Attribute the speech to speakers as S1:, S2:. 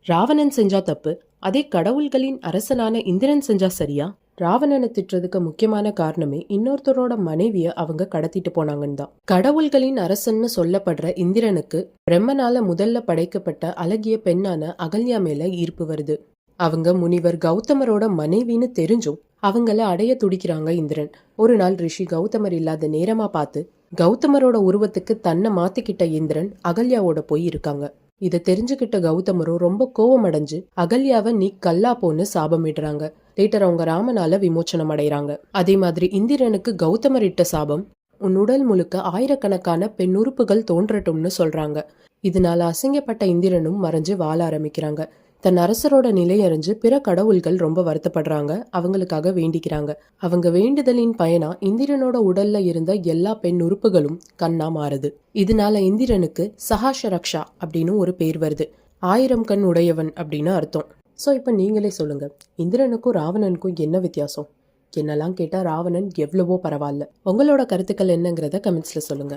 S1: ராவணன் செஞ்சா தப்பு, அதே கடவுள்களின் அரசனான இந்திரன் செஞ்சா சரியா? ராவணனை திட்டுறதுக்கு முக்கியமான காரணமே இன்னொருத்தரோட மனைவிய அவங்க கடத்திட்டு போனாங்கன்னு தான். கடவுள்களின் அரசன்னு சொல்லப்படுற இந்திரனுக்கு பிரம்மனால முதல்ல படைக்கப்பட்ட அழகிய பெண்ணான அகல்யா மேல ஈர்ப்பு வருது. அவங்க முனிவர் கௌதமரோட மனைவின்னு தெரிஞ்சும் அவங்கள அடைய துடிக்கிறாங்க இந்திரன். ஒரு நாள் ரிஷி கௌதமர் இல்லாத நேரமா பார்த்து கௌதமரோட உருவத்துக்கு தன்னை மாத்திக்கிட்ட இந்திரன் அகல்யாவோட போய் இருக்காங்க. இதை தெரிஞ்சுக்கிட்ட கௌதமரும் ரொம்ப கோவமடைஞ்சு அகல்யாவை நீ கல்லா போன்னு சாபமிடுறாங்க. லேட்டர் அவங்க ராமனால விமோச்சனம் அடைறாங்க. அதே மாதிரி இந்திரனுக்கு கௌதமர் இட்ட சாபம் உன் உடல் முழுக்க ஆயிரக்கணக்கான பெண் உறுப்புகள் தோன்றட்டும்னு சொல்றாங்க. இதனால அசிங்கப்பட்ட இந்திரனும் மறைஞ்சு வாழ ஆரம்பிக்கிறாங்க. தன் அரசரோட நிலை அறிஞ்சு பிற கடவுள்கள் ரொம்ப வருத்தப்படுறாங்க, அவங்களுக்காக வேண்டிக்கிறாங்க. அவங்க வேண்டுதலின் பயனா இந்திரனோட உடல்ல இருந்த எல்லா பெண் உறுப்புகளும் கண்ணா மாறுது. இதனால இந்திரனுக்கு சஹாஷரக்ஷா அப்படின்னு ஒரு பேர் வருது. 1000 கண் உடையவன் அப்படின்னு அர்த்தம். ஸோ இப்போ நீங்களே சொல்லுங்க, இந்திரனுக்கும் ராவணனுக்கும் என்ன வித்தியாசம்? என்னெல்லாம் கேட்டா ராவணன் எவ்வளவோ பரவாயில்ல. உங்களோட கருத்துக்கள் என்னங்கிறத கமெண்ட்ஸ்ல சொல்லுங்க.